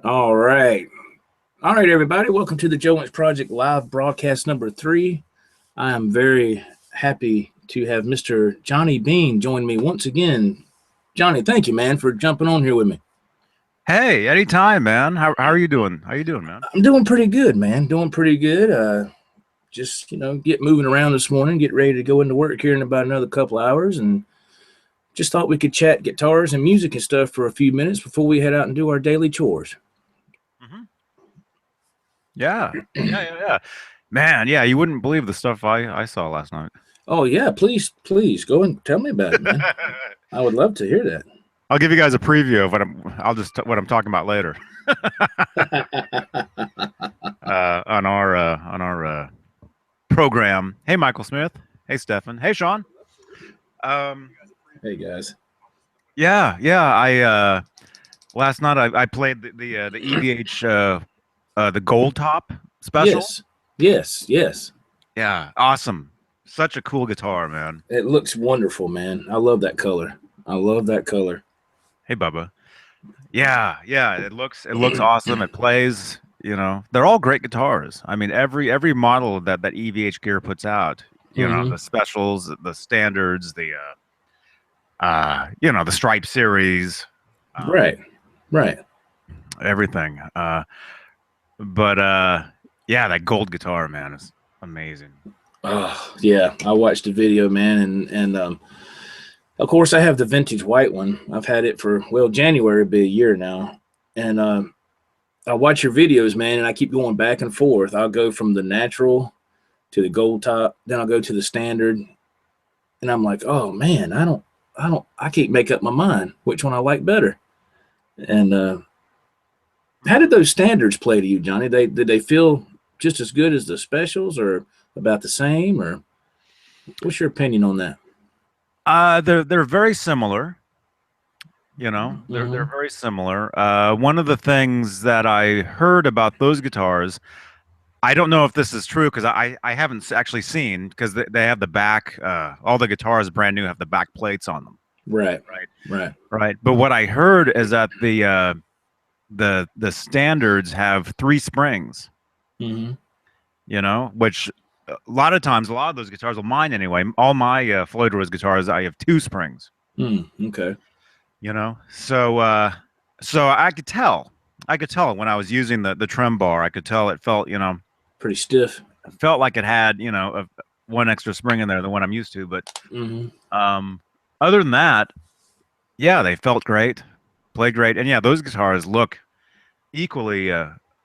All right. All right, everybody. Welcome to the Joe Wentz Project live broadcast number 3. I am very happy to have Mr. Johnny Beane join me once again. Johnny, thank you, man, for jumping on here with me. Hey, anytime, man. How are you doing? How you doing, man? I'm doing pretty good, man. Doing pretty good. Just, get moving around this morning, get ready to go into work here in about another couple hours, and just thought we could chat guitars and music and stuff for a few minutes before we head out and do our daily chores. Mm-hmm. Yeah. Man, yeah, you wouldn't believe the stuff I saw last night. Oh, yeah. Please go and tell me about it, man. I would love to hear that. I'll give you guys a preview of what I'm talking about later. On our program. Hey, Michael Smith. Hey, Stefan. Hey, Sean. Hey, guys. Yeah. I last night I played the EVH the Gold Top special. Yes. Yeah, awesome. Such a cool guitar, man. It looks wonderful, man. I love that color. Hey, Bubba. Yeah. It looks awesome. It plays. They're all great guitars. I mean, every model that EVH Gear puts out. The specials, the standards, the the Stripe series. Right. Everything. But that gold guitar, man, is amazing. Oh, yeah. I watched the video, man, and of course I have the vintage white one. I've had it for, January will be a year now. And I watch your videos, man, and I keep going back and forth. I'll go from the natural to the gold top, then I'll go to the standard. And I'm like, oh man, I can't make up my mind which one I like better. And how did those standards play to you, Johnny? Did they feel just as good as the specials, or about the same, or what's your opinion on that? They're very similar. They're very similar. One of the things that I heard about those guitars, I don't know if this is true because I haven't actually seen, because they have the back. All the guitars brand new have the back plates on them. Right. But what I heard is that the standards have 3 springs. Which a lot of times, a lot of those guitars, well, mine anyway, all my Floyd Rose guitars, I have 2 springs. Okay. So I could tell when I was using the trem bar, I could tell it felt, pretty stiff. It felt like it had, one extra spring in there than what I'm used to. But other than that, yeah, they felt great, played great, and yeah, those guitars look equally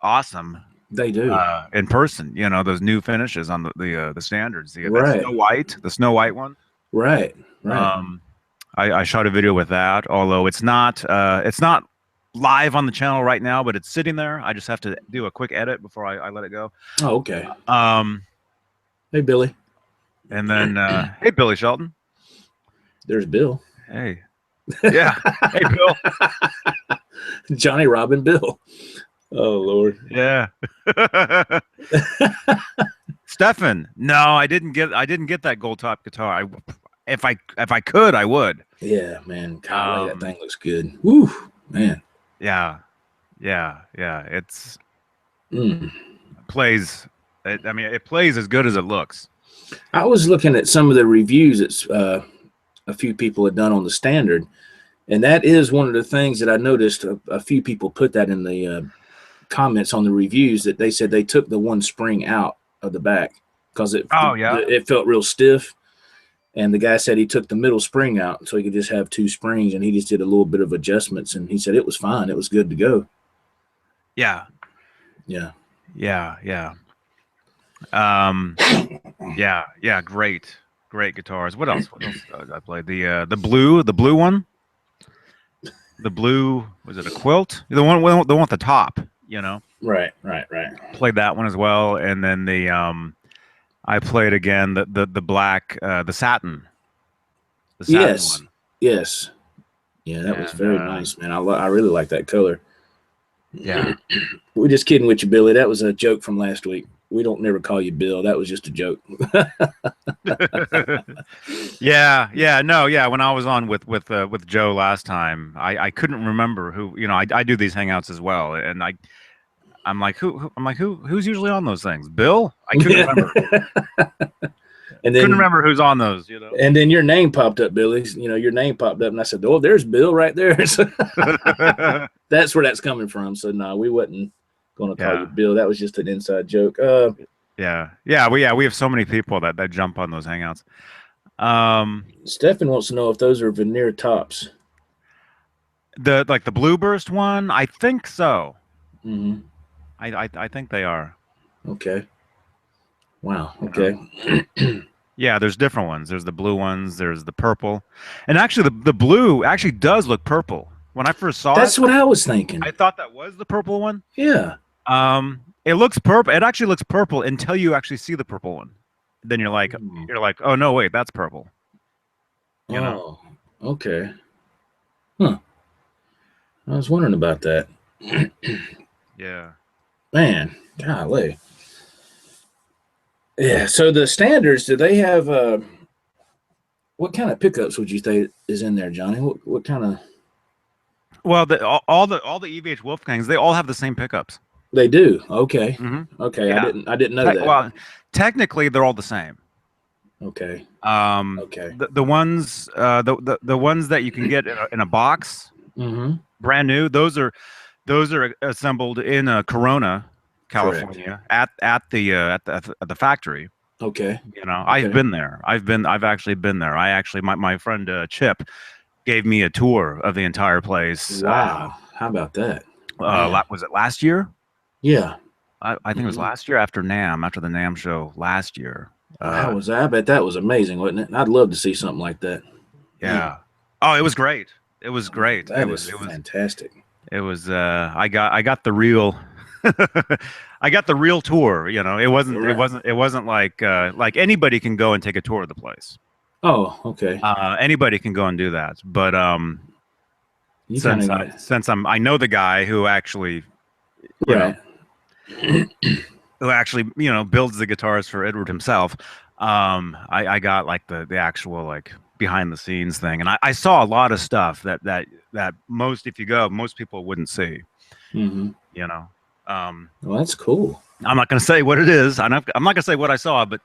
awesome. They do in person. Those new finishes on the standards. The right. Snow White one. Right. I shot a video with that, although it's not live on the channel right now, but it's sitting there. I just have to do a quick edit before I let it go. Oh, okay. Hey, Billy. And then hey, Billy Shelton. There's Bill. Hey. Yeah. Hey, Bill. Johnny Robin Bill. Oh Lord. Yeah. Stefan. No, I didn't get that gold top guitar. If I could, I would. Yeah, man. Golly, that thing looks good. Woo, man. Yeah. It's plays. It plays as good as it looks. I was looking at some of the reviews that a few people had done on the standard, and that is one of the things that I noticed. A few people put that in the comments on the reviews, that they said they took the 1 spring out of the back because it felt real stiff. And the guy said he took the middle spring out so he could just have 2 springs, and he just did a little bit of adjustments, and he said it was fine. It was good to go. Yeah. Great guitars. What else I played? The blue one. The blue, was it a quilt? The one with the top, Right. Played that one as well, and then I played again the black, the satin. The satin one. Yes. Yeah, that was very nice, man. I really like that color. Yeah. We're just kidding with you, Billy. That was a joke from last week. we don't never call you Bill. That was just a joke. Yeah. No, yeah. When I was on with Joe last time, I couldn't remember who. I do these hangouts as well, and I'm like who's usually on those things? Bill? I couldn't remember. And then couldn't remember who's on those. And then your name popped up, Billy. Your name popped up, and I said, "Oh, there's Bill right there." So that's where that's coming from. So no, we wasn't going to call you Bill. That was just an inside joke. Yeah. We have so many people that jump on those hangouts. Stefan wants to know if those are veneer tops. The Blueburst one, I think so. Mm-hmm. I think they are. Okay. Wow. Okay. Yeah, there's different ones. There's the blue ones. There's the purple, and actually, the blue actually does look purple. When I first saw that's what I was thinking. I thought that was the purple one. Yeah. It looks purple. It actually looks purple until you actually see the purple one. Then you're like, oh no, wait, that's purple. You know? Okay. Huh. I was wondering about that. Yeah. Man, golly. Yeah. So the standards, do they have what kind of pickups would you say is in there, Johnny? What kind of? Well, all the EVH Wolfgangs, they all have the same pickups. They do. Okay. Mm-hmm. Okay. Yeah. I didn't know that. Well, technically, they're all the same. Okay. Okay. The ones the ones that you can get in a box, brand new. Those are assembled in Corona, California, at the factory. Okay. I've been there. I've actually been there. My friend Chip gave me a tour of the entire place. Wow. How about that? Was it last year? Yeah. I think it was last year after the NAMM show last year. How was that? I bet that was amazing, wasn't it? I'd love to see something like that. Yeah. Oh, it was great. It was great. It was fantastic. It was I got the real I got the real tour, It wasn't like anybody can go and take a tour of the place. Oh, okay. Anybody can go and do that. But since I know the guy who actually who actually builds the guitars for Edward himself, I got like the actual like behind the scenes thing, and I saw a lot of stuff that most people wouldn't see. Well, that's cool. I'm not going to say what it is. I'm not going to say what I saw, but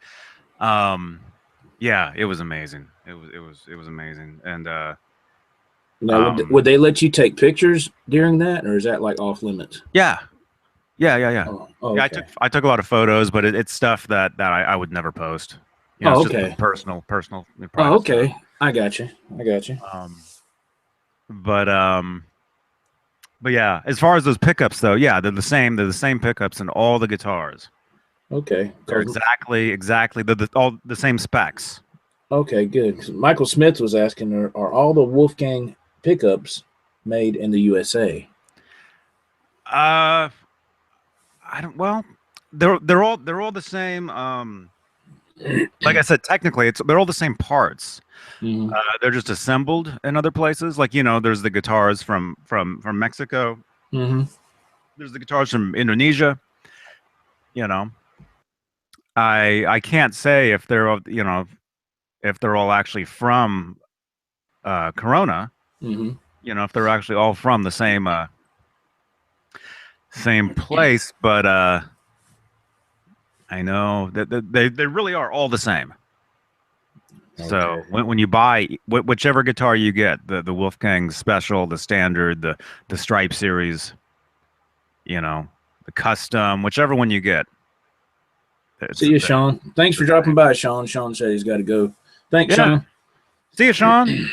yeah, it was amazing. It was amazing. And now, would they let you take pictures during that, or is that like off limits? Yeah. Oh, okay. Yeah, I took a lot of photos, but it's stuff that I would never post. Okay. Just personal. Oh, okay. Stuff. I got you. But yeah, as far as those pickups though, yeah, they're the same. They're the same pickups in all the guitars. Okay. They're exactly all the same specs. Okay, good. Michael Smith was asking, are all the Wolfgang pickups made in the USA? Well, they're all the same. Like I said, technically, they're all the same parts. They're just assembled in other places. Like there's the guitars from Mexico. There's the guitars from Indonesia. I can't say if they're all actually from Corona. If they're actually all from the same place, but I know that they really are all the same. Okay. So when you buy whichever guitar you get, the Wolfgang Special, the Standard, the Stripe Series, the Custom, whichever one you get. See you, Sean. Thanks for dropping by, Sean. Sean said he's got to go. Thanks, Sean. See you, Sean.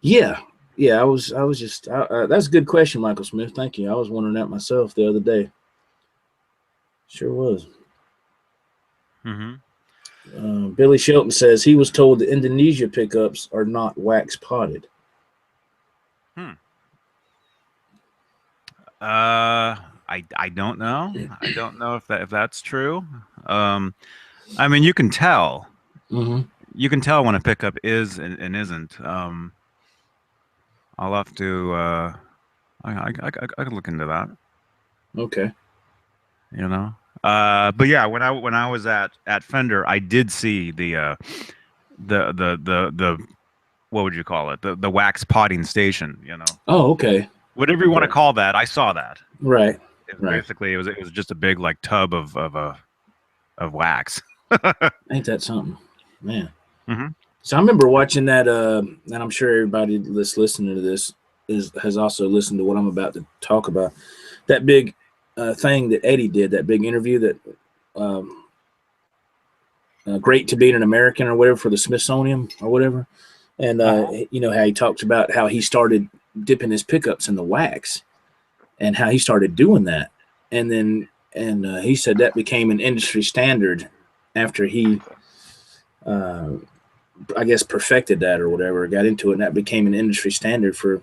Yeah. I was just. That's a good question, Michael Smith. Thank you. I was wondering that myself the other day. Sure was. Billy Shelton says he was told the Indonesia pickups are not wax potted. I don't know. I don't know if that's true. I mean, you can tell. You can tell when a pickup is and isn't. I'll have to. I could look into that. Okay. But yeah, when I was at Fender, I did see the what would you call it? The wax potting station, you know. Oh, okay. Whatever you want to call that, I saw that. Right. It was Right. basically it was just a big like tub of wax. Ain't that something, man? Mm-hmm. So I remember watching that, and I'm sure everybody that's listening to this has also listened to what I'm about to talk about. That big thing that Eddie did, that big interview that Great to Being an American or whatever for the Smithsonian or whatever. And, you know, how he talks about how he started dipping his pickups in the wax and how he started doing that. And then, he said that became an industry standard after he, I guess, perfected that or whatever, got into it, and that became an industry standard for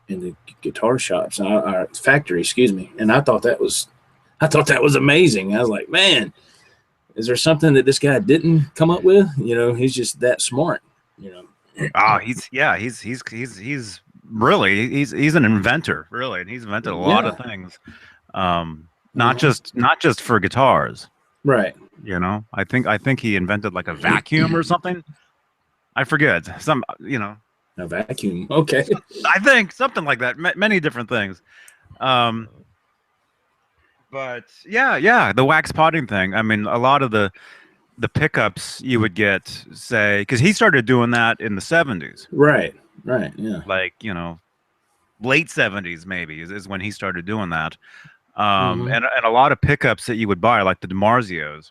in the guitar shops, factory, excuse me. And I thought that was amazing. I was like, man, is there something that this guy didn't come up with? You know, he's just that smart. You know. Oh, he's really he's an inventor, really, and he's invented a lot of things. Not just for guitars, right? You know, I think he invented like a vacuum or something. I forget a vacuum. Okay, I think something like that. Many different things. But yeah, the wax potting thing. I mean, a lot of the pickups you would get, say, because he started doing that in the 70s. Right, yeah. Like, you know, late 70s maybe is when he started doing that. And a lot of pickups that you would buy, like the DiMarzios,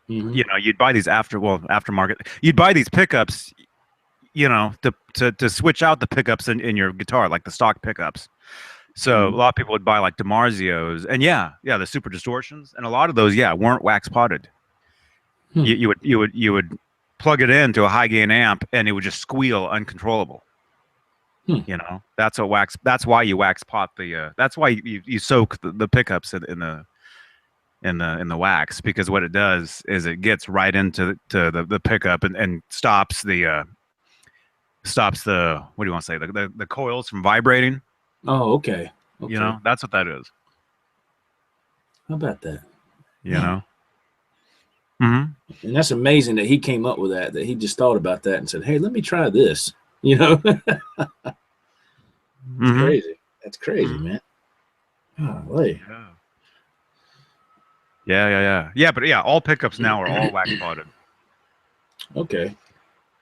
you know, you'd buy these aftermarket. You'd buy these pickups, you know, to switch out the pickups in your guitar, like the stock pickups. So a lot of people would buy like DiMarzios, and the super distortions, and a lot of those weren't wax potted. You would plug it into a high gain amp, and it would just squeal uncontrollable. You know, that's why you wax pot the. That's why you soak the pickups in the wax, because what it does is it gets right into the pickup and stops the what do you want to say, the coils from vibrating. Oh, okay. You know, that's what that is. How about that? You know. And that's amazing that he came up with that. That he just thought about that and said, "Hey, let me try this." You know. It's crazy. That's crazy, man. Golly. Yeah. But all pickups now are all wax potted. Okay.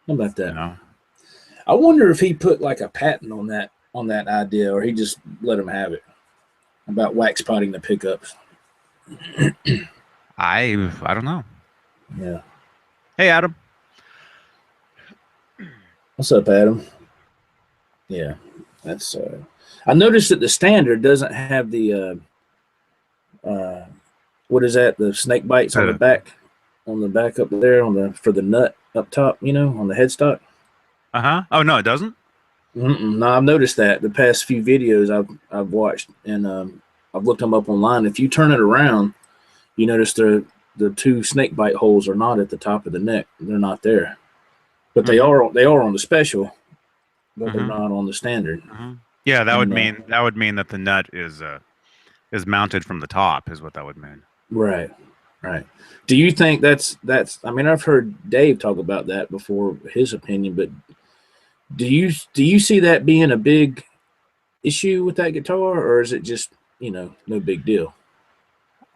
How about that? You know? I wonder if he put like a patent on that idea, or he just let him have it about wax potting the pickups. I don't know. Yeah. Hey, Adam. What's up, Adam? Yeah. That's I noticed that the standard doesn't have the what is that? The snake bites on the back up there for the nut up top, you know, on the headstock. Oh no, it doesn't. No, I've noticed that the past few videos I've watched, and I've looked them up online. If you turn it around, you notice the two snakebite holes are not at the top of the neck. They're not there, but they are on the special, but they're not on the standard. Yeah, that would mean that the nut is mounted from the top, is what that would mean. Right. Do you think that's? I mean, I've heard Dave talk about that before, his opinion, but do you see that being a big issue with that guitar, or is it just, you know, no big deal?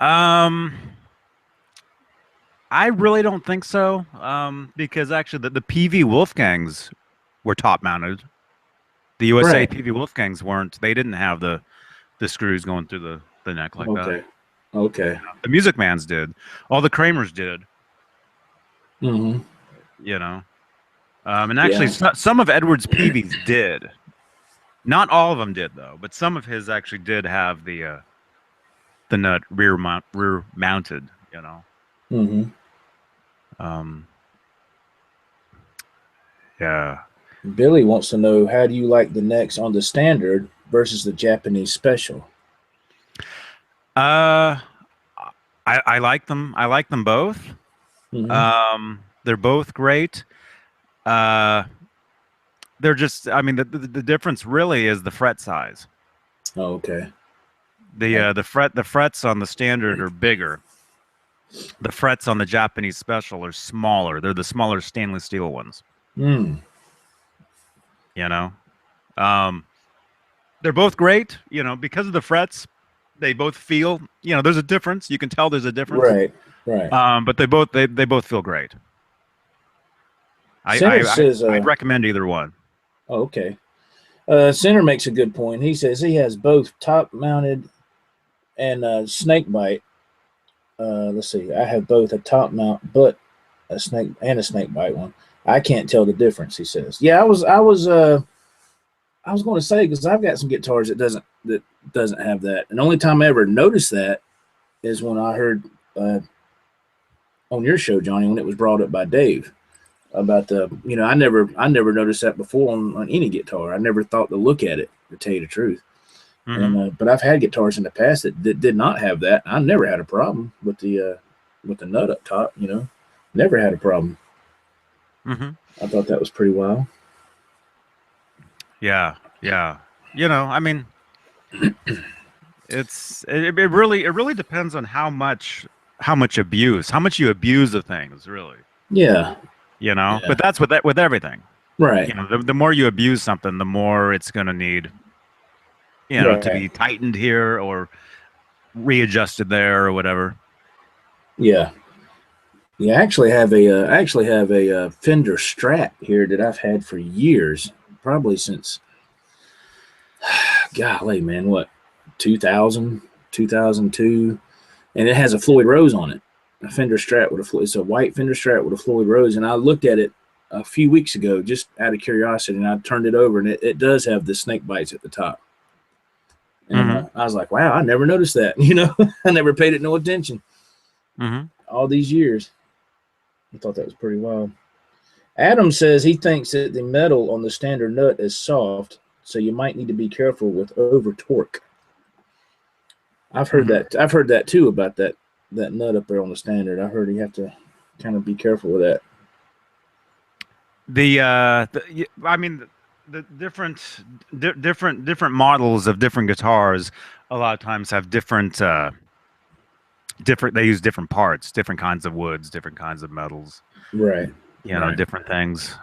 I really don't think so. Because actually the Peavey Wolfgangs were top mounted. The USA Peavey Wolfgangs weren't. They didn't have the screws going through the neck like that. Okay. The Music Mans did. All the Kramers did. You know. And actually, some of Edwards Peavey's did. Not all of them did, though. But some of his actually did have the nut rear mounted. You know. Yeah. Billy wants to know, how do you like the necks on the standard versus the Japanese special? I like them. I like them both. They're both great. They're just, I mean, the difference really is the fret size. Oh, okay. The frets on the standard are bigger, The frets on the Japanese Special are smaller. They're the smaller stainless steel ones. Mm. You know, they're both great. You know, because of the frets, they both feel. You know, there's a difference. You can tell there's a difference. Right. Right. But they both feel great. Center says, I'd recommend either one. Oh, okay. Center makes a good point. He says he has both top mounted and Snakebite. Let's see. I have both a top mount, but a Snakebite one. I can't tell the difference. He says. Yeah, I was going to say, because I've got some guitars that doesn't have that, and the only time I ever noticed that is when I heard on your show, Johnny, when it was brought up by Dave about I never noticed that before on any guitar. I never thought to look at it, to tell you the truth. Mm-hmm. And but I've had guitars in the past that did not have that. I never had a problem with the nut up top. Never had a problem. Mm-hmm. I thought that was pretty wild. Yeah. I mean, it really depends on how much you abuse of things, really. Yeah. Yeah. But that's with everything. Right. The more you abuse something, the more it's going to need, right. to be tightened here or readjusted there or whatever. Yeah. Yeah, I actually have a Fender Strat here that I've had for years, probably since, golly, man, what, 2000, 2002, and it has a Floyd Rose on it. A Fender Strat it's a white Fender Strat with a Floyd Rose, and I looked at it a few weeks ago just out of curiosity, and I turned it over, and it does have the snake bites at the top. And I was like, wow, I never noticed that. I never paid it no attention all these years. I thought that was pretty wild. Adam says he thinks that the metal on the standard nut is soft, so you might need to be careful with over torque. I've heard that. I've heard that too about that nut up there on the standard. I heard you have to kind of be careful with that. I mean, the different models of different guitars a lot of times have different they use different parts, different kinds of woods, different kinds of metals, right? Different things.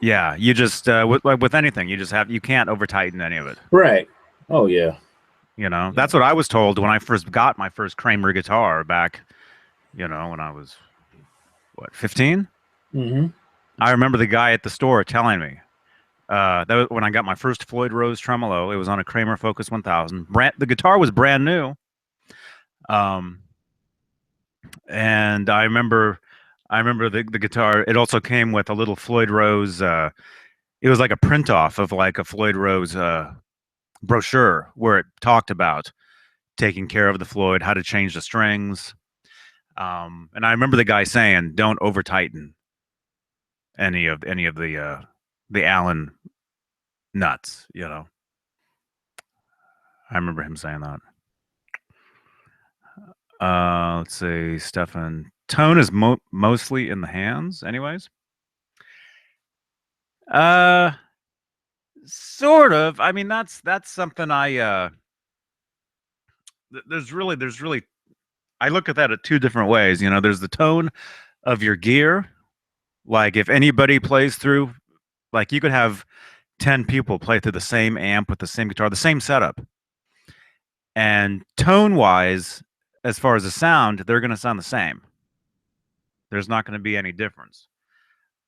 Yeah, you just with anything, you can't over tighten any of it, right? Oh yeah. That's what I was told when I first got my first Kramer guitar back, when I was 15. I remember the guy at the store telling me that was when I got my first Floyd Rose tremolo. It was on a Kramer Focus 1000. The guitar was brand new. And I remember the guitar. It also came with a little Floyd Rose. It was like a print off of like a Floyd Rose brochure where it talked about taking care of the Floyd, how to change the strings. And I remember the guy saying, "Don't over tighten any of the Allen nuts." I remember him saying that. Let's see, Stefan. Tone is mostly in the hands, anyways. Sort of. I mean, that's something I there's really I look at that at two different ways. There's the tone of your gear. Like if anybody plays through, like you could have 10 people play through the same amp with the same guitar, the same setup. And tone-wise, as far as the sound, they're going to sound the same. There's not going to be any difference.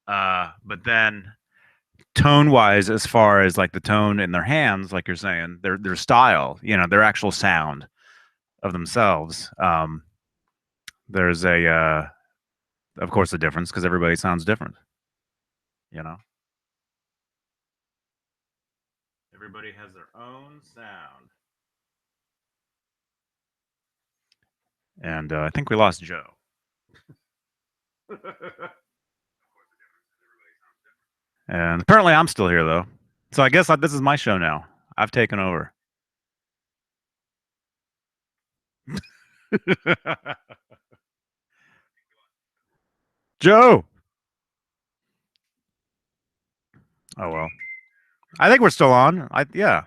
But then tone-wise, as far as like the tone in their hands, like you're saying, their style, their actual sound of themselves, there's of course, a difference because everybody sounds different. Everybody has their own sound. And I think we lost Joe. And apparently I'm still here, though. So I guess this is my show now. I've taken over. Joe! Oh, well. I think we're still on. Yeah.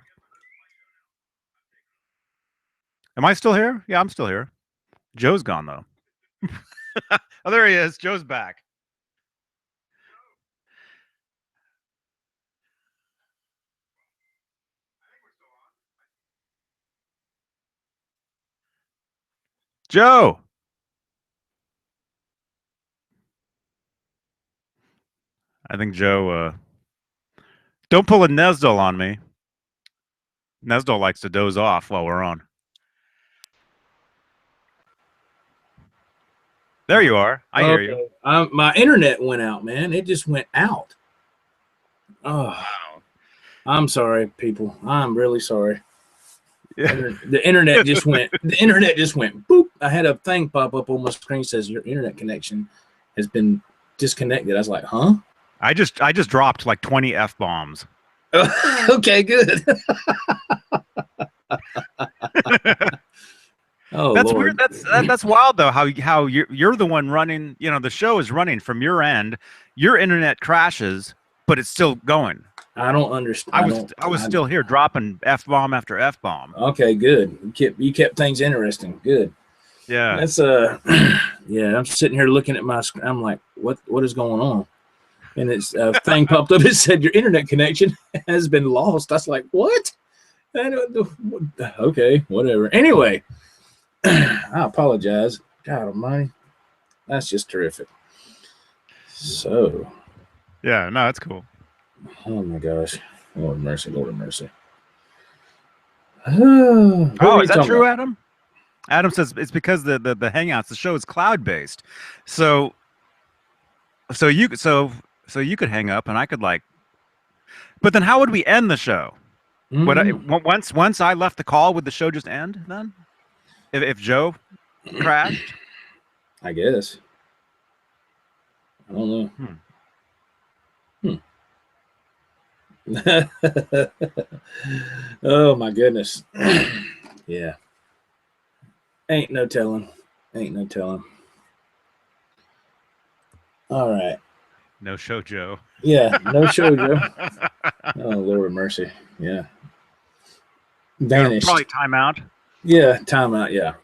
Am I still here? Yeah, I'm still here. Joe's gone though. Oh, there he is. Joe's back. Joe. I think Joe. Don't pull a Nesdol on me. Nesdol likes to doze off while we're on. There you are. I hear you. My internet went out, man. It just went out. Oh, wow. I'm sorry, people. I'm really sorry. Yeah. The internet just went. The internet just went. Boop. I had a thing pop up on my screen that says your internet connection has been disconnected. I was like, huh? I just dropped like 20 F-bombs. Okay, good. Oh, that's Lord. weird. That's wild though. How you're the one running. You know, the show is running from your end. Your internet crashes, but it's still going. I don't understand. I was still here dropping F-bomb after F-bomb. Okay, good. You kept things interesting. Good. Yeah. That's yeah. I'm sitting here looking at my screen. I'm like, what is going on? And it's a thing popped up. It said your internet connection has been lost. I was like, what? Okay, whatever. Anyway, I apologize. God almighty. That's just terrific. So. Yeah, no, that's cool. Oh my gosh. Lord mercy, Lord mercy. Oh, is that true, Adam? Adam says it's because the Hangouts, the show is cloud-based. So you could hang up and I could like, but then how would we end the show? Once I left the call, would the show just end then? If Joe crashed? I guess. I don't know. Oh my goodness. Yeah. Ain't no telling. All right. No show, Joe. Yeah, no show, Joe. Oh, Lord mercy. Yeah. Vanished. Probably timeout. Yeah, timeout. Yeah.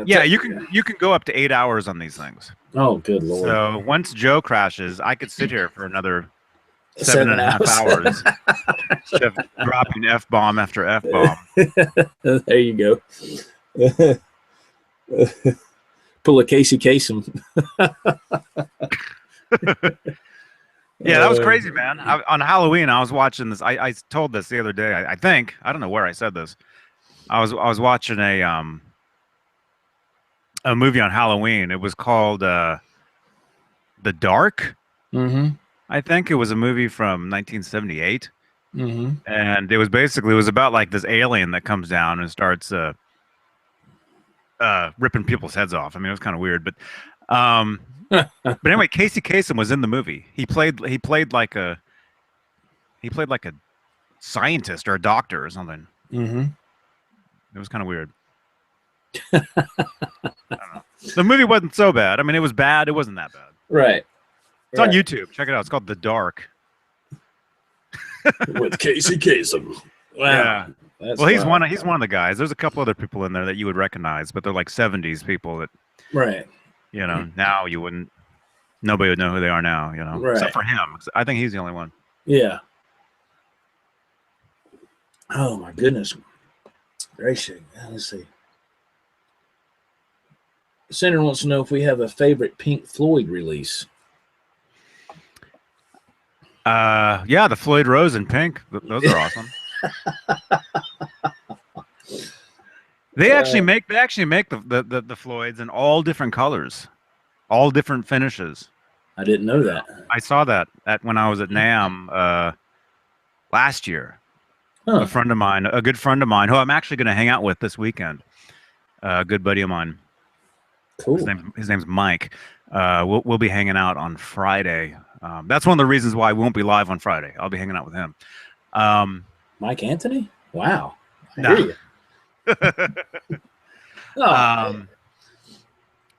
Yeah, you can go up to 8 hours on these things. Oh, good Lord. So once Joe crashes, I could sit here for another 7.5 hours. Just dropping F-bomb after F-bomb. There you go. Pull a Casey Kasem. Yeah, that was crazy, man. On Halloween, I was watching this. I told this the other day. I think I don't know where I said this. I was watching a movie on Halloween. It was called The Dark. Mm-hmm. I think it was a movie from 1978. Mm-hmm. And it was about like this alien that comes down and starts ripping people's heads off. I mean, it was kind of weird, but anyway, Casey Kasem was in the movie. He played like a scientist or a doctor or something. Mm-hmm. It was kind of weird. I don't know. The movie wasn't so bad. I mean, it was bad. It wasn't that bad. Right. It's on YouTube. Check it out. It's called The Dark. With Casey Kasem. Wow. Yeah. Well, he's one of the guys. There's a couple other people in there that you would recognize, but they're like 70s people that, right. You know, now you wouldn't. Nobody would know who they are now. You know, right. Except for him. I think he's the only one. Yeah. Oh my goodness gracious. Let's see. The Senator wants to know if we have a favorite Pink Floyd release. Yeah, the Floyd Rose and Pink. Those are awesome. They actually make the Floyds in all different colors, all different finishes. I didn't know that. I saw that when I was at NAMM last year. Huh. A good friend of mine, who I'm actually going to hang out with this weekend. A good buddy of mine. Cool. His name's Mike. We'll be hanging out on Friday. That's one of the reasons why I won't be live on Friday. I'll be hanging out with him. Mike Anthony? Wow. I hear you.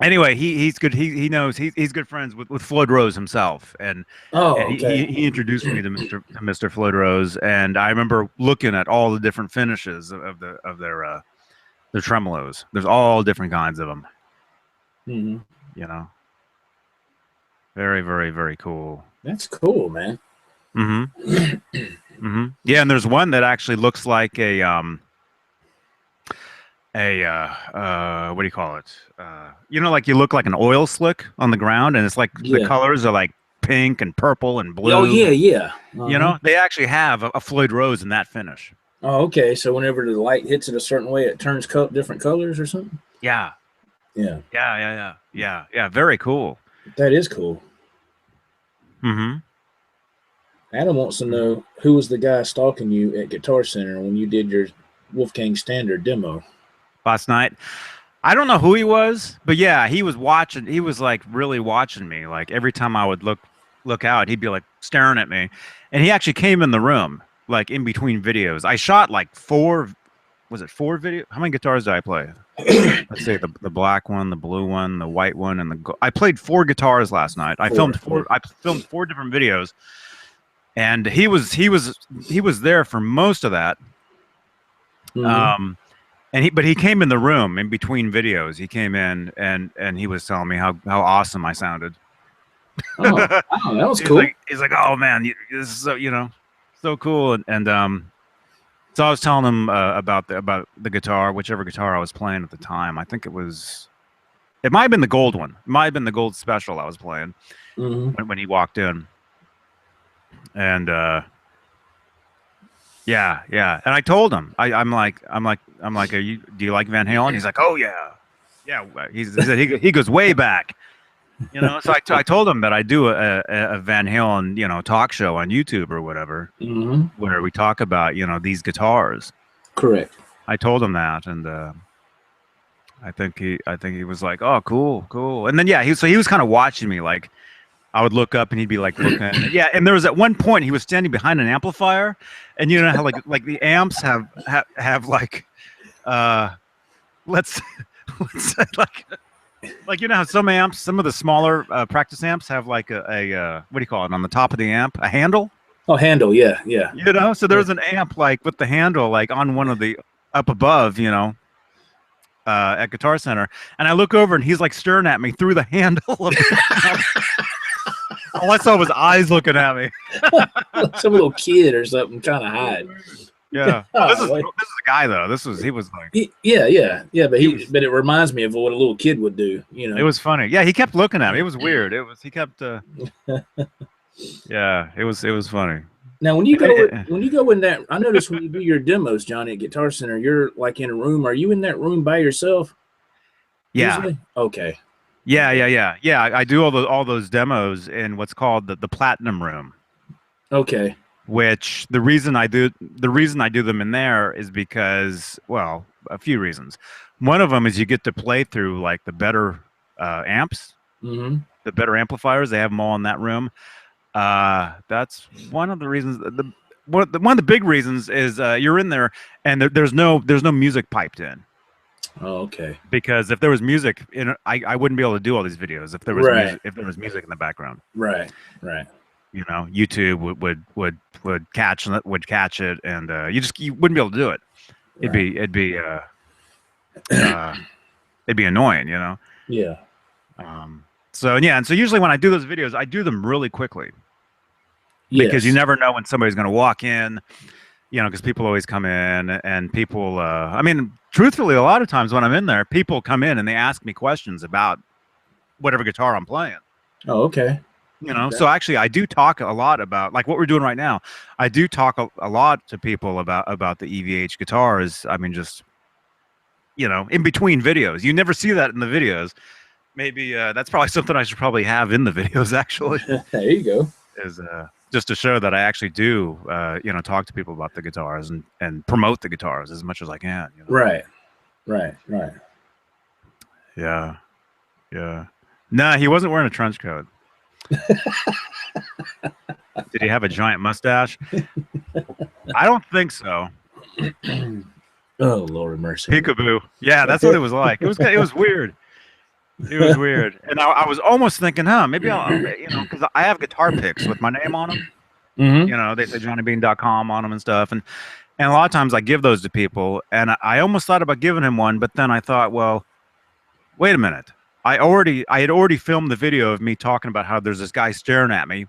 Anyway, he's good. He knows he's good friends with Floyd Rose himself, and he introduced me to Mr. Floyd Rose, and I remember looking at all the different finishes of their tremolos. There's all different kinds of them. Mm-hmm. You know, very, very, very cool. That's cool, man. Mm-hmm. Mm-hmm. Yeah, and there's one that actually looks like what do you call it? Like you look like an oil slick on the ground, and it's like the Yeah. colors are like pink and purple and Oh, blue. yeah, yeah. You Uh-huh. know, they actually have a Floyd Rose in that finish. Oh, okay. So whenever the light hits it a certain way, it turns different colors or something? Yeah. Yeah. Yeah. Very cool. That is cool. Mm-hmm. Adam wants to know who was the guy stalking you at Guitar Center when you did your Wolfgang Standard demo. Last night, I don't know who he was, but yeah, he was watching. He was like really watching me. Like every time I would look out, he'd be like staring at me. And he actually came in the room, like in between videos. I shot like four. Was it 4 video? How many guitars did I play? Let's say the black one, the blue one, the white one, and I played 4 guitars last night. I filmed 4 different videos, and he was there for most of that. Mm-hmm. But he came in the room in between videos. He came in and he was telling me how awesome I sounded. Oh, wow, that was cool. He's like, oh man, this is so so cool. And so I was telling him about the guitar, whichever guitar I was playing at the time. I think it might have been the gold one. It might have been the gold special I was playing when he walked in. And yeah. And I told him, I'm like, do you like Van Halen? He's like, oh yeah. He said he goes way back. So I told him that I do a Van Halen, talk show on YouTube or whatever, where we talk about, these guitars. Correct. I told him that, and I think he was like, oh, cool. And then he was kind of watching me, like I would look up and he'd be like looking. Yeah, and there was at one point he was standing behind an amplifier, and you know how like the amps have like let's say like how some amps, some of the smaller practice amps have like a what do you call it on the top of the amp, a handle? Oh, handle, yeah. So there's an amp like with the handle like on one of the up above, at Guitar Center, and I look over and he's like staring at me through the handle of the amp. All I saw was eyes looking at me. Some little kid or something trying to hide. Yeah. This is a guy though. He was like yeah. But it reminds me of what a little kid would do. It was funny. Yeah, he kept looking at me. It was weird. He kept. Yeah, it was funny. Now, when you go in that, I notice when you do your demos, Johnny, at Guitar Center, you're like in a room. Are you in that room by yourself? Yeah. Usually? Okay. Yeah. I do all those demos in what's called the platinum room. Okay. Which the reason I do them in there is because, well, a few reasons. One of them is you get to play through like the better amps, the better amplifiers. They have them all in that room. That's one of the reasons. One of the big reasons is you're in there and there's no music piped in. Oh, okay. Because if there was music in, I wouldn't be able to do all these videos if there was music in the background. Right. YouTube would catch it, and you wouldn't be able to do it. It'd be annoying, Yeah. So usually when I do those videos, I do them really quickly. Yes. Because you never know when somebody's going to walk in, because people always come in and people, I mean, truthfully, a lot of times when I'm in there, people come in and they ask me questions about whatever guitar I'm playing. Oh, okay. So actually I do talk a lot about like what we're doing right now. I do talk a lot to people about the EVH guitars. I mean, just, in between videos. You never see that in the videos. Maybe that's probably something I should probably have in the videos, actually. There you go. Is just to show that I actually do, talk to people about the guitars and promote the guitars as much as I can. Right. Yeah. Nah, he wasn't wearing a trench coat. Did he have a giant mustache? I don't think so. Oh, Lord mercy. Peekaboo. Yeah, that's what it was like. It was weird. It was weird. And I was almost thinking, maybe I'll, because I have guitar picks with my name on them. They say JohnnyBeane.com on them and stuff. And a lot of times I give those to people. And I almost thought about giving him one, but then I thought, well, wait a minute. I had already filmed the video of me talking about how there's this guy staring at me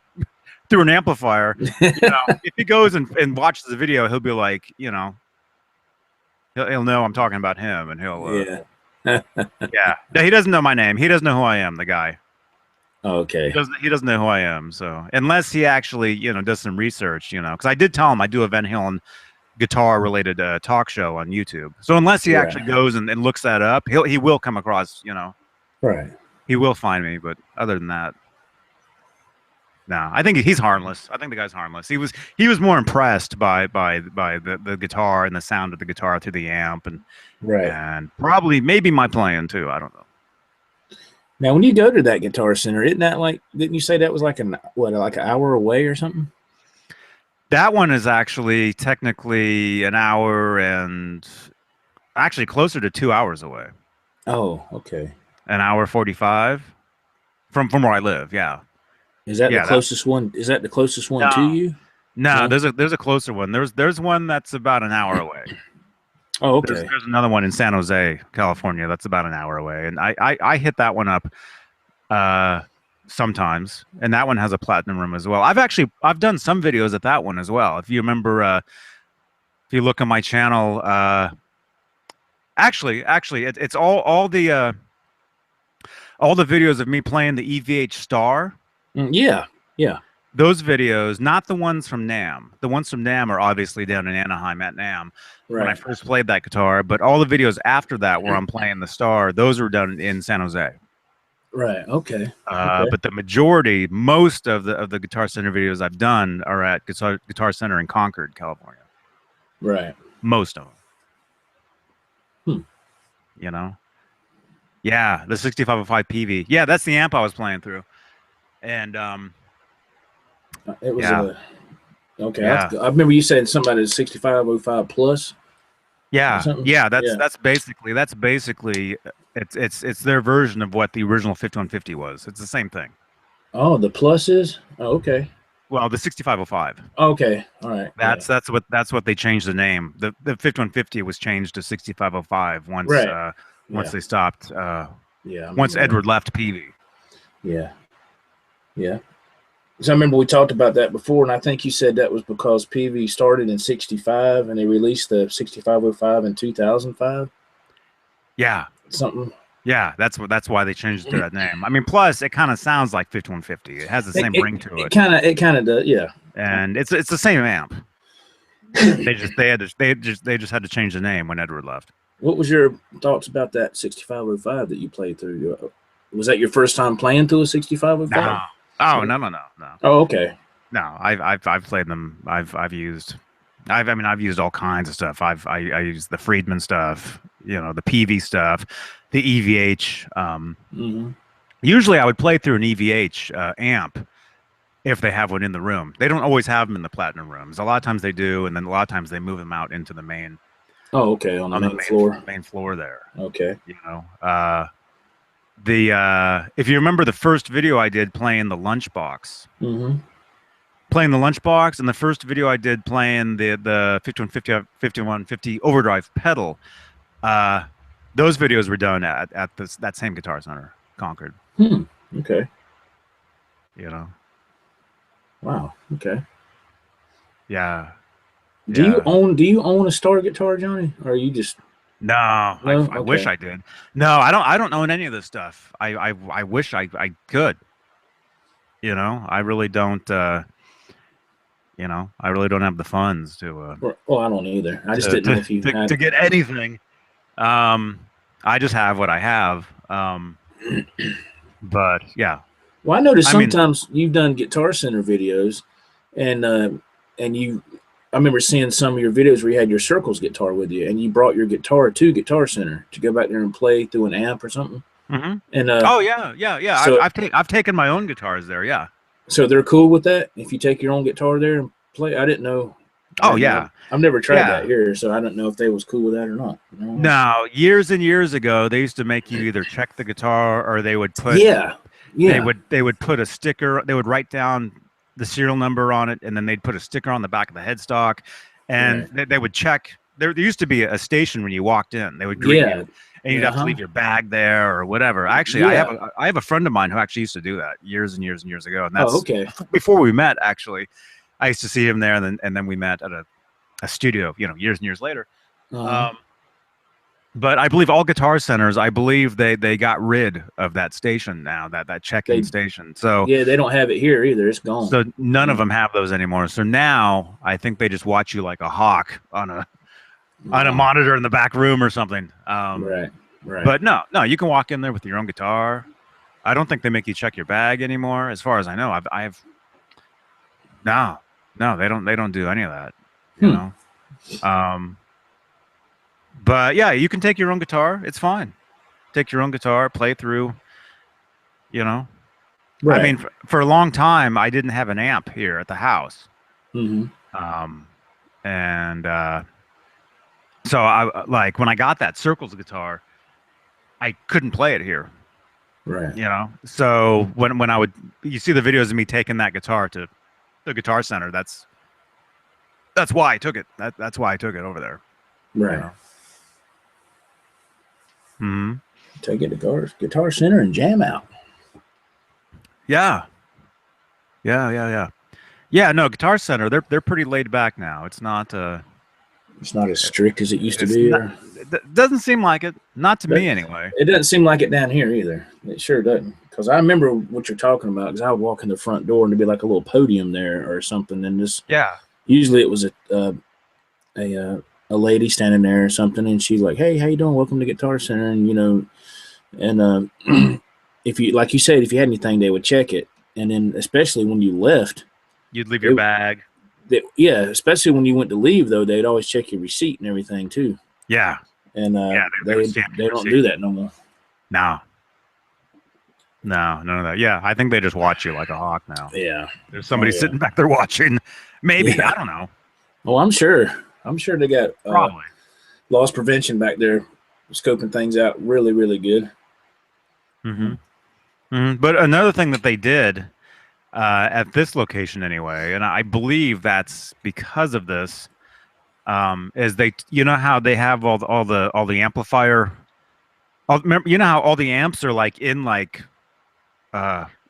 through an amplifier. If he goes and watches the video, he'll be like, he'll know I'm talking about him, and he'll yeah. No, he doesn't know my name. He doesn't know who I am. The guy. Okay. He doesn't know who I am. So unless he actually does some research, because I did tell him I do a Van Halen guitar related talk show on YouTube. So unless he actually goes and looks that up, he will come across, Right. He will find me. But other than that, no, I think he's harmless. I think the guy's harmless. He was more impressed by the guitar and the sound of the guitar through the amp and probably maybe my playing too. I don't know. Now, when you go to that Guitar Center, isn't that didn't you say that was like an hour away or something? That one is actually technically an hour and actually closer to 2 hours away. Oh, okay. An hour 45 from where I live. Yeah. Is that the closest one? Is that the closest one to you? No, there's a closer one. There's one that's about an hour away. Oh, okay. There's another one in San Jose, California. That's about an hour away, and I hit that one up sometimes, and that one has a platinum room as well. I've done some videos at that one as well. If you remember, if you look on my channel, actually, it's all the videos of me playing the EVH Star. Yeah. Those videos, not the ones from NAMM. The ones from NAMM are obviously down in Anaheim at NAMM when I first played that guitar. But all the videos after that where I'm playing the Star, those were done in San Jose. Right. Okay. But the majority, most of the Guitar Center videos I've done are at Guitar Center in Concord, California. Right. Most of them. Yeah, the 6505 Peavey. Yeah, that's the amp I was playing through. And it was okay. Yeah. I remember you saying something about a 6505 plus. Yeah. That's basically it's their version of what the original 5150 was. It's the same thing. Oh, the plus is? Oh, okay. Well, the 6505. Okay, all right. That's what they changed the name. The 5150 was changed to 6505 once they stopped. Once Edward left Peavey. Yeah. So I remember we talked about that before, and I think you said that was because Peavey started in '65 and they released the 6505 in 2005. Yeah. Something. Yeah, that's why they changed it to that name. I mean, plus it kind of sounds like 5150. It has the same ring to it. It kind of does, yeah. And it's the same amp. they just had to change the name when Edward left. What was your thoughts about that 6505 that you played through? Was that your first time playing through a 6505? No. Oh, no. Oh, okay. No, I've played them. I've used all kinds of stuff. I used the Friedman stuff, the Peavey stuff, the EVH. Usually I would play through an EVH amp if they have one in the room. They don't always have them in the platinum rooms. A lot of times they do, and then a lot of times they move them out into the main. Oh, okay, on the main floor. Main floor there. Okay. If you remember the first video I did playing the Lunchbox. Playing the Lunchbox, and the first video I did playing the 5150 overdrive pedal, those videos were done at that same Guitar Center, Concord. Okay. Wow. Okay. Yeah. Do you own a Star guitar, Johnny, or are you just? No, I wish I did. No, I don't own any of this stuff. I wish I could. I really don't. I really don't have the funds to. Well, I don't either. I just didn't know if you had to get anything. I just have what I have. But yeah. Well, I noticed sometimes you've done Guitar Center videos, and I remember seeing some of your videos where you had your Circles guitar with you, and you brought your guitar to Guitar Center to go back there and play through an amp or something. And yeah. So, I've taken my own guitars there. Yeah. So they're cool with that if you take your own guitar there and play. I didn't know. Oh yeah. I've never tried that here, so I don't know if they was cool with that or not. No, years and years ago, they used to make you either check the guitar or they would put. Yeah. They would put a sticker. They would write down the serial number on it, and then they'd put a sticker on the back of the headstock, and they would check. There used to be a station when you walked in. They would greet you, and you'd have to leave your bag there or whatever. Actually, I have a friend of mine who actually used to do that years and years and years ago, and that's before we met. Actually, I used to see him there, and then we met at a studio, years and years later. But I believe all Guitar Centers, I believe they got rid of that station now, that check-in station. So yeah, they don't have it here either. It's gone. So none of them have those anymore. So now I think they just watch you like a hawk on a monitor in the back room or something. Right. But no, you can walk in there with your own guitar. I don't think they make you check your bag anymore, as far as I know. No, they don't do any of that. You know. But yeah, you can take your own guitar. It's fine. Take your own guitar, play through. Right. I mean, for a long time, I didn't have an amp here at the house. So I when I got that Circles guitar, I couldn't play it here. Right. So when you see the videos of me taking that guitar to the Guitar Center, that's why I took it. That's why I took it over there. Right. Take it to Guitar Center and jam out. Yeah. No, Guitar Center, they're pretty laid back now. It's not as strict as it used to be. It doesn't seem like it. Not to me, anyway. It doesn't seem like it down here either. It sure doesn't. Because I remember what you're talking about. Because I would walk in the front door and there'd be like a little podium there or something, and usually it was a lady standing there or something, and she's like, "Hey, how you doing? Welcome to Guitar Center." And if you, like you said, if you had anything, they would check it. And then, especially when you left, you'd leave your bag. Especially when you went to leave, though, they'd always check your receipt and everything too. Yeah. And they don't do that no more. No, none of that. Yeah, I think they just watch you like a hawk now. Yeah. There's somebody sitting back there watching. Maybe. I don't know. Oh, I'm sure they got probably loss prevention back there, scoping things out really, really good. But another thing that they did at this location anyway, and I believe that's because of this, is they, how they have all the amplifier. How all the amps are like in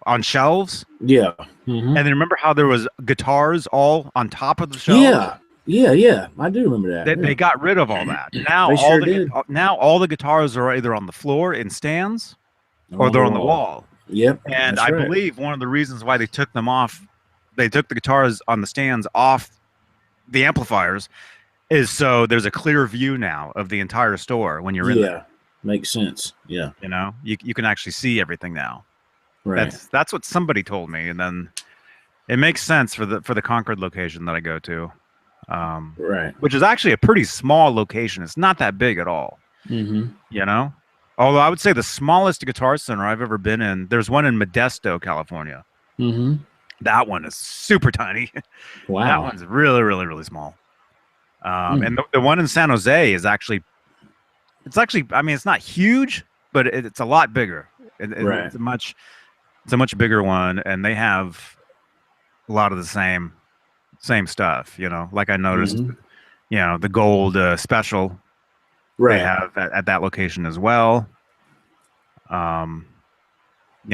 on shelves. Yeah. And then remember how there was guitars all on top of the shelves. Yeah. I do remember that. They got rid of all that. Now now all the guitars are either on the floor in stands or they're on the wall. Yep. And I believe one of the reasons why they took them off, they took the guitars on the stands off the amplifiers, is so there's a clear view now of the entire store when you're in there. Yeah, makes sense. Yeah. You can actually see everything now. Right. That's what somebody told me, and then it makes sense for the Concord location that I go to. Right. Which is actually a pretty small location. It's not that big at all. Although I would say the smallest Guitar Center I've ever been in, there's one in Modesto, California. That one is super tiny. Wow. That one's really, really, really small. And the one in San Jose is actually, I mean, it's not huge, but it's a lot bigger. It's a much bigger one, and they have a lot of the same stuff. Like I noticed, the gold special. Right. They have at that location as well. They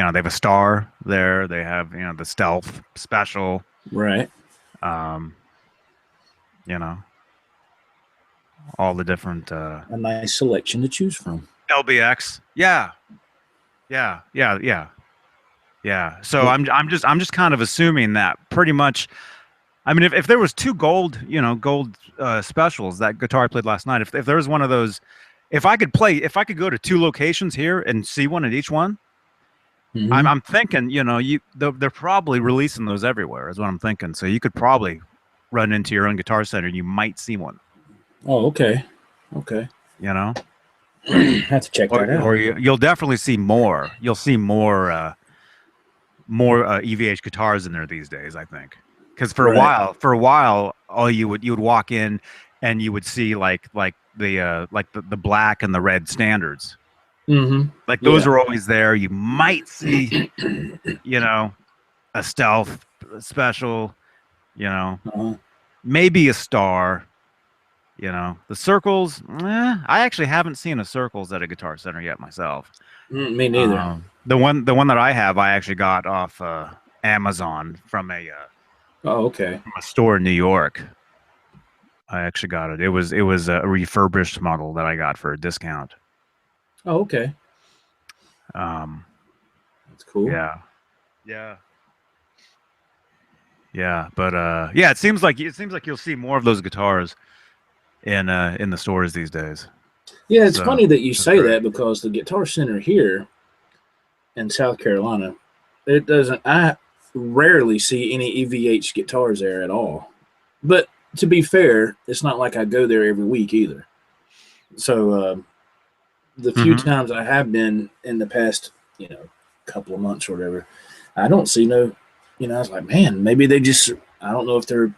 have a star there. They have, the stealth special. Right. All the different a nice selection to choose from. LBX. Yeah. So I'm just kind of assuming that pretty much. I mean, if there was two gold specials, that guitar I played last night, if there was one of those, if I could go to two locations here and see one at each one, I'm thinking, they're probably releasing those everywhere is what I'm thinking. So you could probably run into your own Guitar Center and you might see one. Oh, okay. Have to check that out. Or you'll definitely see more. You'll see more EVH guitars in there these days, I think. Because for a while, all you would walk in and you would see like the black and the red standards. Like those are always there. You might see, a stealth special, maybe a star, You know, the circles. I actually haven't seen a circles at a Guitar Center yet myself. Me neither. The one that I have, I actually got off Amazon from Oh, okay. a store in New York. I actually got it. It was a refurbished model that I got for a discount. Oh, okay. That's cool. Yeah. Yeah. Yeah, but yeah, it seems like you'll see more of those guitars in the stores these days. Yeah, it's funny that you say great. that, because the Guitar Center here in South Carolina, it doesn't. I rarely see any EVH guitars there at all. But to be fair, it's not like I go there every week either. So the few times I have been in the past, couple of months or whatever, I don't see no. I was like, man, maybe they just. I don't know if they're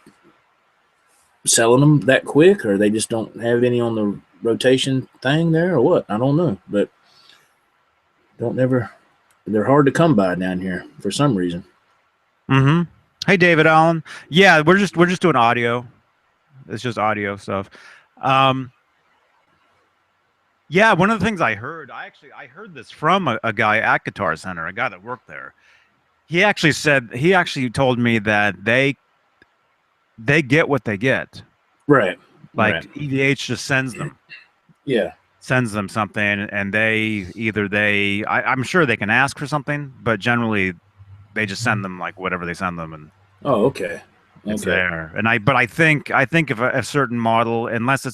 selling them that quick, or they just don't have any on the rotation thing there, or what. I don't know, but they're hard to come by down here for some reason. Hey, David Allen. Yeah, we're just doing audio. It's just audio stuff. Yeah, one of the things I heard, I heard this from a guy at Guitar Center, a guy that worked there. He actually told me that they get what they get. Right. Like right. EVH just sends them. Yeah. Sends them something, and I'm sure they can ask for something, but generally they just send them like whatever they send them, and okay. It's there. And I think if a certain model, unless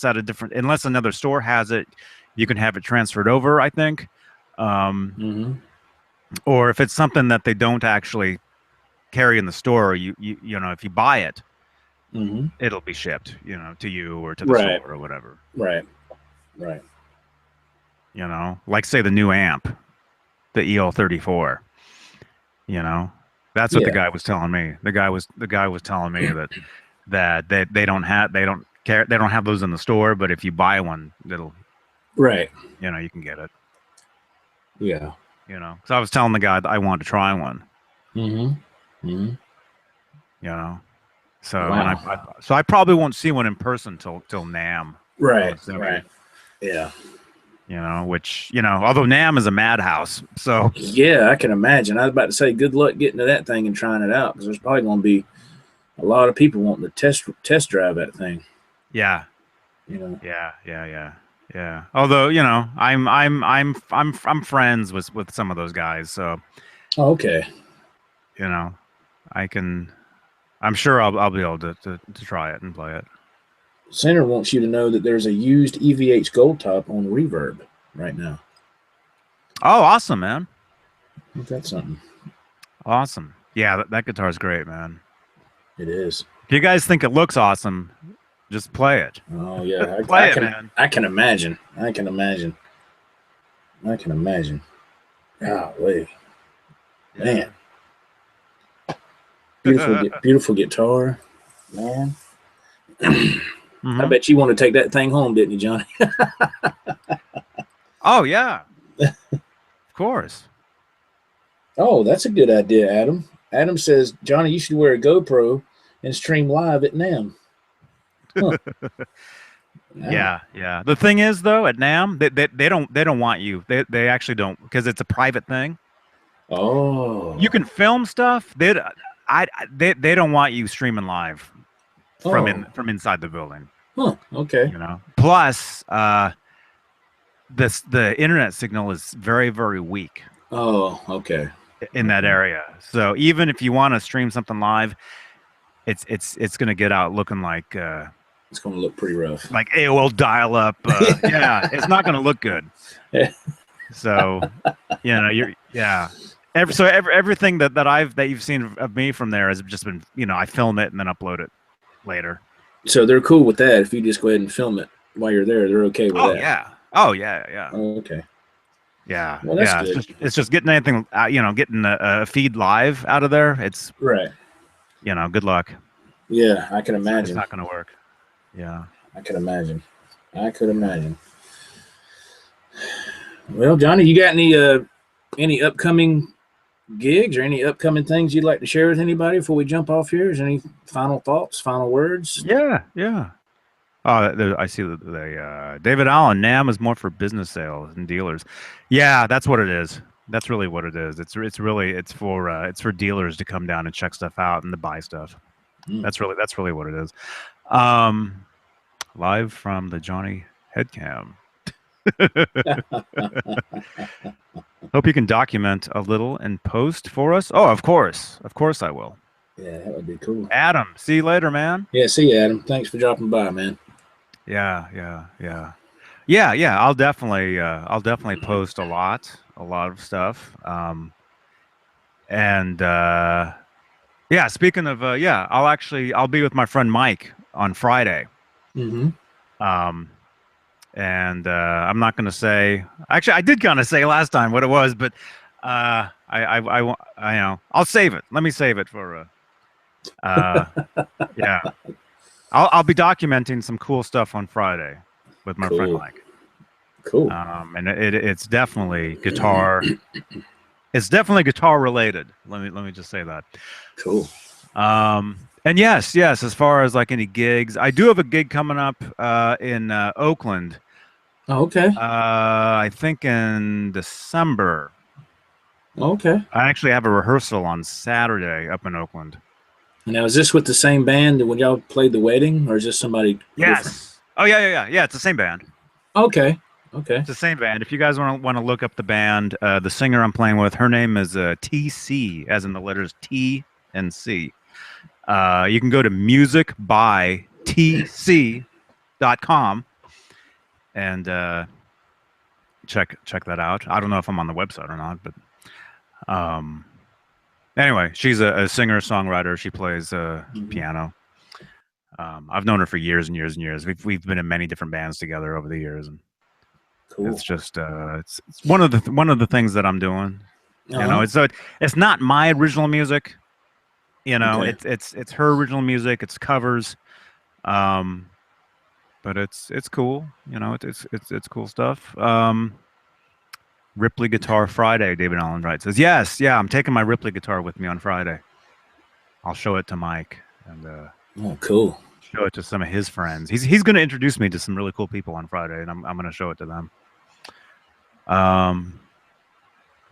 another store has it, you can have it transferred over, I think. Or if it's something that they don't actually carry in the store, you know, if you buy it, it'll be shipped, to you or to the store or whatever. Right. Like say the new amp, the EL34. That's what the guy was telling me. The guy was telling me that they don't have those in the store, but if you buy one, it'll you can get it. Yeah. So I was telling the guy that I wanted to try one. So wow. So I probably won't see one in person till NAMM. Right. Yeah. Which although NAMM is a madhouse, so yeah, I can imagine. I was about to say, good luck getting to that thing and trying it out, because there's probably going to be a lot of people wanting to test drive that thing. Yeah. Yeah. Although I'm friends with some of those guys, so. Oh, okay. I'm sure I'll be able to try it and play it. Center wants you to know that there's a used EVH Gold Top on Reverb right now. Oh, awesome, man. That's something. Awesome. Yeah, that guitar's great, man. It is. If you guys think it looks awesome, just play it. Oh, yeah. man. I can imagine. Golly. Man. Beautiful guitar, man. I bet you want to take that thing home, didn't you, Johnny? Oh, yeah. Of course. Oh, that's a good idea, Adam. Adam says, Johnny, you should wear a GoPro and stream live at NAMM. Huh. Yeah. The thing is, though, at NAMM, they don't want you. They actually don't, because it's a private thing. Oh. You can film stuff. They don't want you streaming live from inside the building. Huh. Okay. Plus, the internet signal is very, very weak. Oh, okay. In that area, so even if you want to stream something live, it's going to get out looking like it's going to look pretty rough, like AOL dial-up. Yeah, it's not going to look good. So everything that you've seen of me from there has just been, I film it and then upload it later. So they're cool with that. If you just go ahead and film it while you're there, they're okay with that. Oh yeah. Oh, okay. Yeah. Well, that's good. It's just getting anything, getting a feed live out of there. It's right. Good luck. Yeah, I can imagine. It's not going to work. Yeah. I could imagine. Well, Johnny, you got any upcoming gigs or any upcoming things you'd like to share with anybody before we jump off here? Is there any final thoughts, final words? Yeah. Oh, I see David Allen. NAM is more for business sales and dealers. Yeah, that's what it is. That's really what it is. It's for dealers to come down and check stuff out and to buy stuff. That's really what it is. Live from the Johnny Headcam. Hope you can document a little and post for us. Oh, of course I will. Yeah, that would be cool. Adam, see you later, man. Yeah, see you, Adam. Thanks for dropping by, man. Yeah. I'll definitely post a lot of stuff. Yeah, speaking of I'll be with my friend Mike on Friday. And I'm not going to say. Actually, I did kind of say last time what it was, but I know I'll save it. Let me save it for. Yeah, I'll be documenting some cool stuff on Friday with my friend Mike. Cool. And it's definitely guitar. It's definitely guitar related. Let me just say that. Cool. And yes, as far as like any gigs, I do have a gig coming up in Oakland. Oh, okay. I think in December. Okay. I actually have a rehearsal on Saturday up in Oakland. Now, is this with the same band when y'all played the wedding, or is this somebody Yes. different? Oh, yeah. It's the same band. Okay. It's the same band. If you guys want to look up the band, the singer I'm playing with, her name is TC, as in the letters T and C. You can go to musicbytc.com and check that out. I don't know if I'm on the website or not, but anyway, she's a singer songwriter. She plays piano. I've known her for years and years and years. We've been in many different bands together over the years, and cool. It's just it's one of the things that I'm doing. You know, it's not my original music. You know, it's her original music. It's covers, but it's cool. You know, it's cool stuff. Ripley Guitar Friday, David Allen Wright says, yes, I'm taking my Ripley guitar with me on Friday. I'll show it to Mike and oh, cool. Show it to some of his friends. He's going to introduce me to some really cool people on Friday, and I'm going to show it to them.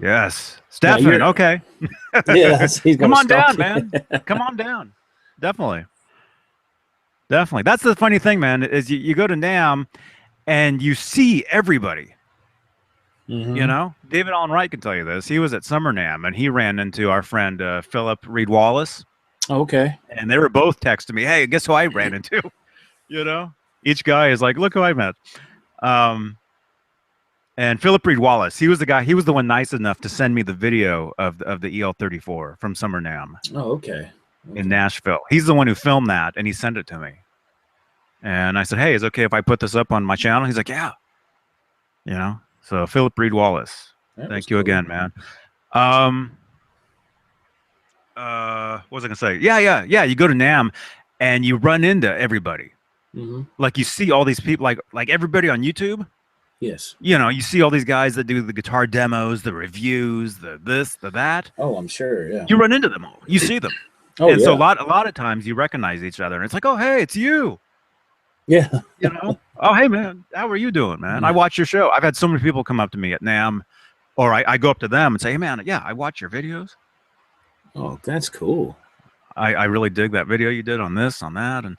Yes, Stefan. Okay. Yeah, come on down, man. Come on down. Definitely. That's the funny thing, man. Is you go to NAMM and you see everybody. You know, David Allen Wright can tell you this. He was at Summer NAMM and he ran into our friend Philip Reed Wallace. Okay. And they were both texting me, "Hey, guess who I ran into?" You know, each guy is like, "Look who I met." And Philip Reed Wallace, he was the guy. He was the one nice enough to send me the video of the EL34 from Summer NAMM. Oh, okay. In Nashville. He's the one who filmed that, and he sent it to me. And I said, "Hey, is it okay if I put this up on my channel?" He's like, "Yeah." You know, so Philip Reed Wallace, thank you again, man. What was I gonna say? Yeah. You go to NAMM, and you run into everybody. Like you see all these people, like everybody on YouTube. Yes. You know, you see all these guys that do the guitar demos, the reviews, the this, the that. Oh, I'm sure. Yeah. You run into them all. You see them. Oh, and yeah. so a lot of times you recognize each other, and it's like, "Oh, hey, it's you." Yeah. You know, "Oh, hey, man, how are you doing, man? I watch your show." I've had so many people come up to me at NAMM, or I go up to them and say, "Hey, man, yeah, I watch your videos." Oh, that's cool. I really dig that video you did on this, on that, and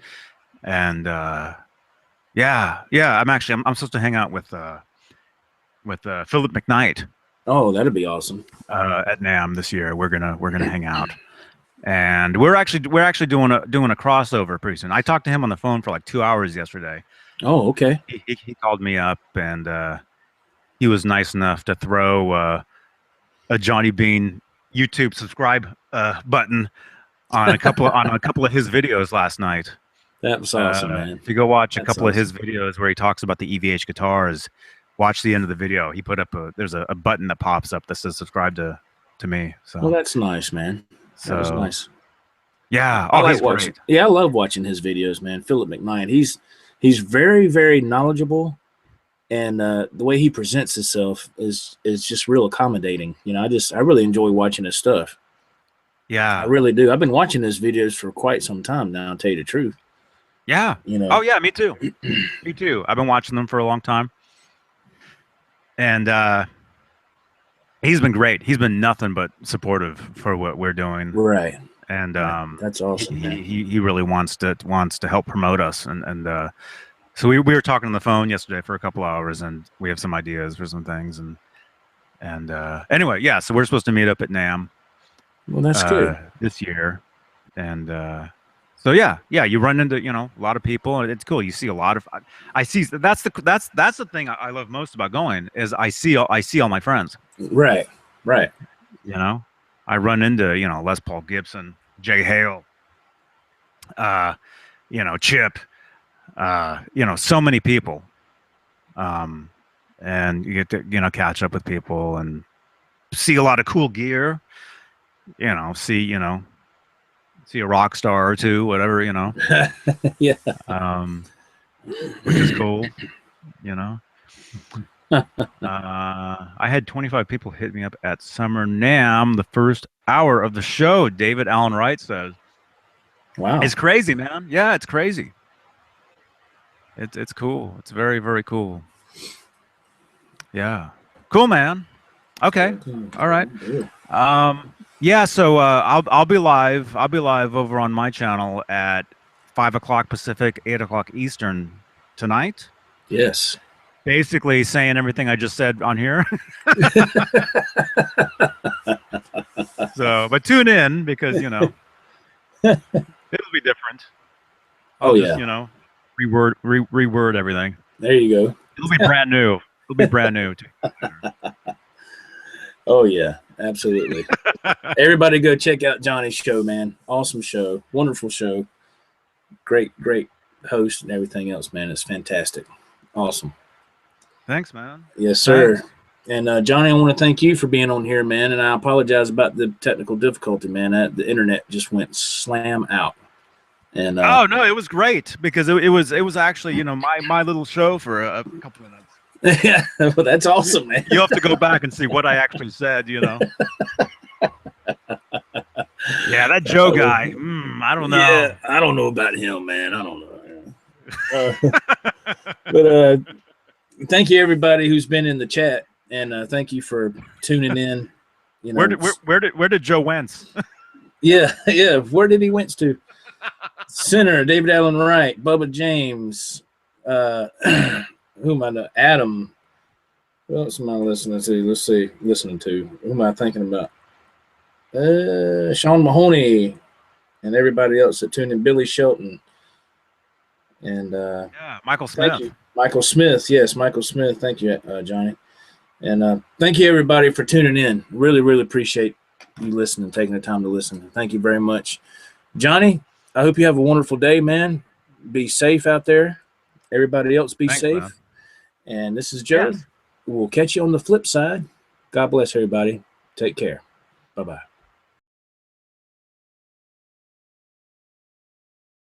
yeah. I'm supposed to hang out with Philip McKnight. Oh, that'd be awesome. At NAMM this year, we're gonna hang out. And we're actually doing a crossover pretty soon. I talked to him on the phone for like 2 hours yesterday. Oh, okay. He called me up and he was nice enough to throw a Johnny Beane YouTube subscribe button on a couple of his videos last night. That was awesome, man. If you go watch a couple of his videos where he talks about the EVH guitars, watch the end of the video. He put up there's a button that pops up that says subscribe to me. So well, that's nice, man. That was nice. Yeah. I like watching. Great. Yeah, I love watching his videos, man. Philip McKnight. He's very, very knowledgeable, and the way he presents himself is just real accommodating. You know, I really enjoy watching his stuff. Yeah, I really do. I've been watching his videos for quite some time now, to tell you the truth. Yeah. You know. Oh yeah, me too. Me too. I've been watching them for a long time, and he's been great. He's been nothing but supportive for what we're doing. Right. And that's awesome. He really wants to help promote us, and so we were talking on the phone yesterday for a couple hours, and we have some ideas for some things, and anyway, yeah. So we're supposed to meet up at NAMM. Well, that's good this year, and so yeah, you run into a lot of people, and it's cool. You see a lot of I see that's the thing I love most about going is I see all my friends. Right. I run into Les Paul Gibson, Jay Hale, Chip, so many people, and you get to catch up with people and see a lot of cool gear. See a rock star or two, whatever, Yeah. Which is cool, I had 25 people hit me up at Summer NAMM the first hour of the show. David Allen Wright says, wow, it's crazy, man. Yeah, it's crazy. It's cool. It's very, very cool. Yeah. Cool, man. Okay. All right. Yeah, so I'll be live. I'll be live over on my channel at 5 o'clock Pacific, 8 o'clock Eastern tonight. Yes. Basically saying everything I just said on here. So, but tune in because it'll be different. I'll just, reword everything. There you go. It'll be brand new. It'll be brand new. Oh yeah, absolutely. Everybody go check out Johnny's show, man. Awesome show. Wonderful show. Great host and everything else, man. It's fantastic. Awesome. Thanks, man. Yes, sir. Thanks. And Johnny, I want to thank you for being on here, man. And I apologize about the technical difficulty, man. The internet just went slam out. And oh no, it was great because it was actually my little show for a couple of minutes. Yeah, well, that's awesome, man. You have to go back and see what I actually said, Yeah, that Joe guy. I don't know. Yeah, I don't know about him, man. I don't know. But thank you, everybody who's been in the chat, and thank you for tuning in. Where did Joe Wentz? Yeah. Where did he Wentz to? Center, David Allen Wright, Bubba James. Who am I know? Adam. Who else am I listening to? Let's see. Listening to. Who am I thinking about? Sean Mahoney and everybody else that tuned in. Billy Shelton. And Michael Smith. Thank you. Michael Smith. Yes, Michael Smith. Thank you, Johnny. And thank you, everybody, for tuning in. Really, really appreciate you listening, taking the time to listen. Thank you very much. Johnny, I hope you have a wonderful day, man. Be safe out there. Everybody else be safe. Man. And this is Joe. Yes. We'll catch you on the flip side. God bless everybody. Take care. Bye-bye.